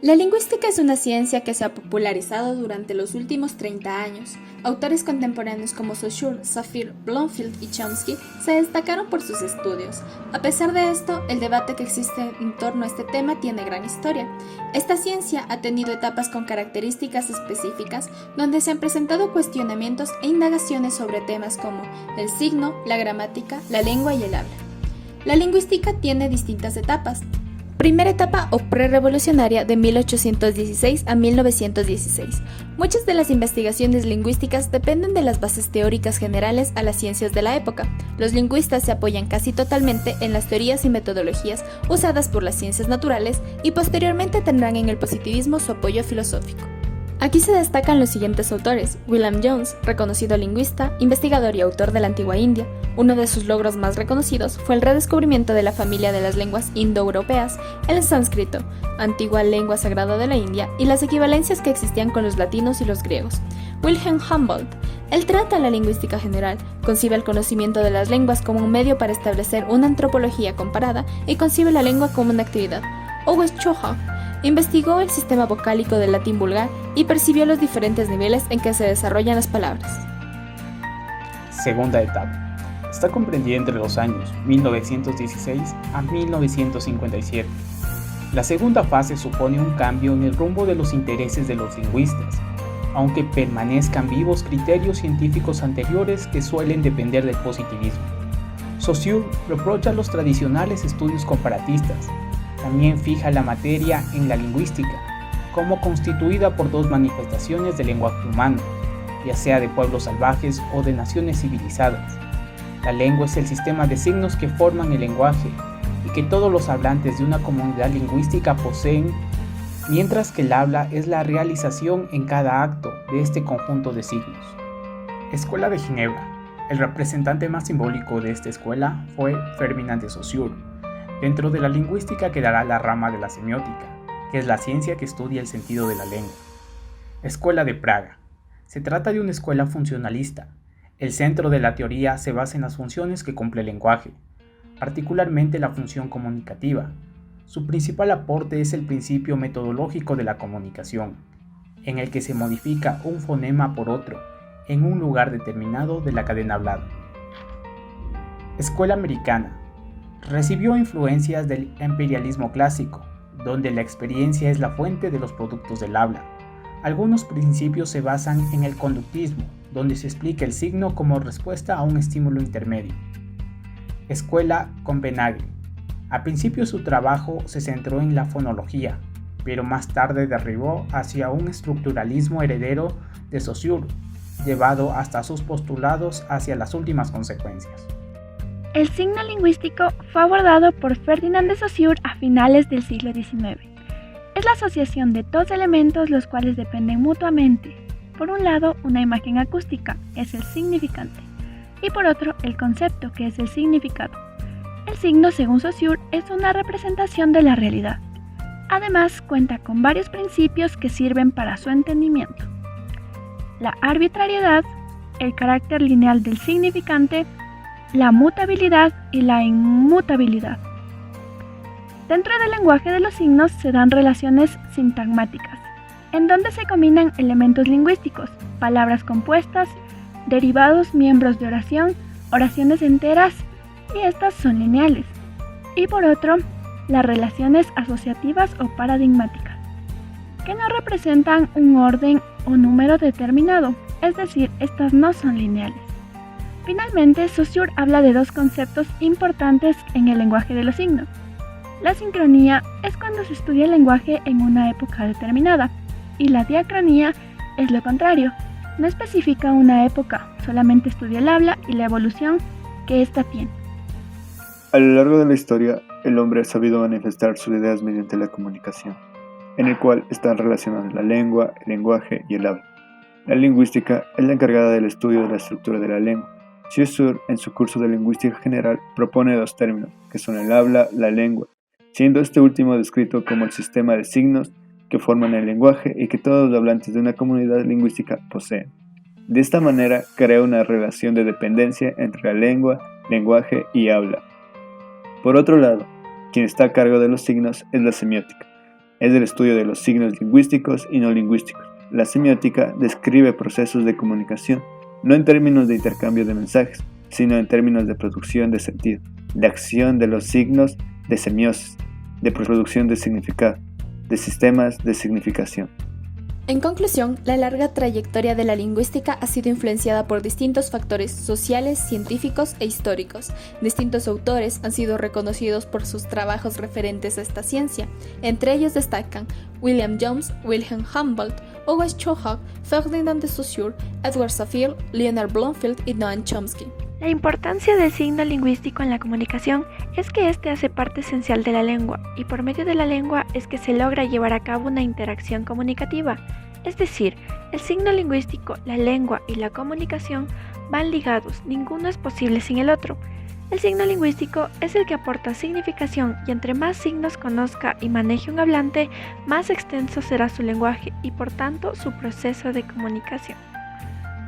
La lingüística es una ciencia que se ha popularizado durante los últimos 30 años. Autores contemporáneos como Saussure, Saphir, Bloomfield y Chomsky se destacaron por sus estudios. A pesar de esto, el debate que existe en torno a este tema tiene gran historia. Esta ciencia ha tenido etapas con características específicas donde se han presentado cuestionamientos e indagaciones sobre temas como el signo, la gramática, la lengua y el habla. La lingüística tiene distintas etapas. Primera etapa o prerevolucionaria de 1816 a 1916. Muchas de las investigaciones lingüísticas dependen de las bases teóricas generales a las ciencias de la época. Los lingüistas se apoyan casi totalmente en las teorías y metodologías usadas por las ciencias naturales y posteriormente tendrán en el positivismo su apoyo filosófico. Aquí se destacan los siguientes autores: William Jones, reconocido lingüista, investigador y autor de la antigua India. Uno de sus logros más reconocidos fue el redescubrimiento de la familia de las lenguas indoeuropeas, el sánscrito, antigua lengua sagrada de la India, y las equivalencias que existían con los latinos y los griegos. Wilhelm Humboldt, él trata la lingüística general, concibe el conocimiento de las lenguas como un medio para establecer una antropología comparada y concibe la lengua como una actividad. August Choha investigó el sistema vocálico del latín vulgar y percibió los diferentes niveles en que se desarrollan las palabras. Segunda etapa. Está comprendida entre los años 1916 a 1957. La segunda fase supone un cambio en el rumbo de los intereses de los lingüistas, aunque permanezcan vivos criterios científicos anteriores que suelen depender del positivismo. Saussure reprocha los tradicionales estudios comparatistas. También fija la materia en la lingüística como constituida por dos manifestaciones del lenguaje humano, ya sea de pueblos salvajes o de naciones civilizadas. La lengua es el sistema de signos que forman el lenguaje y que todos los hablantes de una comunidad lingüística poseen, mientras que el habla es la realización en cada acto de este conjunto de signos. Escuela de Ginebra. El representante más simbólico de esta escuela fue Ferdinand de Saussure. Dentro de la lingüística quedará la rama de la semiótica, que es la ciencia que estudia el sentido de la lengua. Escuela de Praga. Se trata de una escuela funcionalista. El centro de la teoría se basa en las funciones que cumple el lenguaje, particularmente la función comunicativa. Su principal aporte es el principio metodológico de la comunicación, en el que se modifica un fonema por otro en un lugar determinado de la cadena hablada. Escuela americana. Recibió influencias del imperialismo clásico, donde la experiencia es la fuente de los productos del habla. Algunos principios se basan en el conductismo, donde se explica el signo como respuesta a un estímulo intermedio. Escuela Copenhague. Al principio su trabajo se centró en la fonología, pero más tarde derribó hacia un estructuralismo heredero de Saussure, llevado hasta sus postulados hacia las últimas consecuencias. El signo lingüístico fue abordado por Ferdinand de Saussure a finales del siglo XIX. Es la asociación de dos elementos los cuales dependen mutuamente. Por un lado, una imagen acústica, es el significante, y por otro, el concepto, que es el significado. El signo, según Saussure, es una representación de la realidad. Además, cuenta con varios principios que sirven para su entendimiento: la arbitrariedad, el carácter lineal del significante, la mutabilidad y la inmutabilidad. Dentro del lenguaje de los signos se dan relaciones sintagmáticas, en donde se combinan elementos lingüísticos, palabras compuestas, derivados, miembros de oración, oraciones enteras, y estas son lineales. Y por otro, las relaciones asociativas o paradigmáticas, que no representan un orden o número determinado, es decir, estas no son lineales. Finalmente, Saussure habla de dos conceptos importantes en el lenguaje de los signos. La sincronía es cuando se estudia el lenguaje en una época determinada, y la diacronía es lo contrario, no especifica una época, solamente estudia el habla y la evolución que ésta tiene. A lo largo de la historia, el hombre ha sabido manifestar sus ideas mediante la comunicación, en el cual están relacionadas la lengua, el lenguaje y el habla. La lingüística es la encargada del estudio de la estructura de la lengua. Saussure, en su curso de lingüística general, propone dos términos, que son el habla, la lengua, siendo este último descrito como el sistema de signos que forman el lenguaje y que todos los hablantes de una comunidad lingüística poseen. De esta manera, crea una relación de dependencia entre la lengua, lenguaje y habla. Por otro lado, quien está a cargo de los signos es la semiótica. Es el estudio de los signos lingüísticos y no lingüísticos. La semiótica describe procesos de comunicación, no en términos de intercambio de mensajes, sino en términos de producción de sentido, de acción de los signos, de semiosis, de producción de significado, de sistemas de significación. En conclusión, la larga trayectoria de la lingüística ha sido influenciada por distintos factores sociales, científicos e históricos. Distintos autores han sido reconocidos por sus trabajos referentes a esta ciencia. Entre ellos destacan William James, Wilhelm Humboldt, August Chohak, Ferdinand de Saussure, Edward Safir, Leonard Bloomfield y Noam Chomsky. La importancia del signo lingüístico en la comunicación es que éste hace parte esencial de la lengua, y por medio de la lengua es que se logra llevar a cabo una interacción comunicativa. Es decir, el signo lingüístico, la lengua y la comunicación van ligados, ninguno es posible sin el otro. El signo lingüístico es el que aporta significación, y entre más signos conozca y maneje un hablante, más extenso será su lenguaje y por tanto su proceso de comunicación.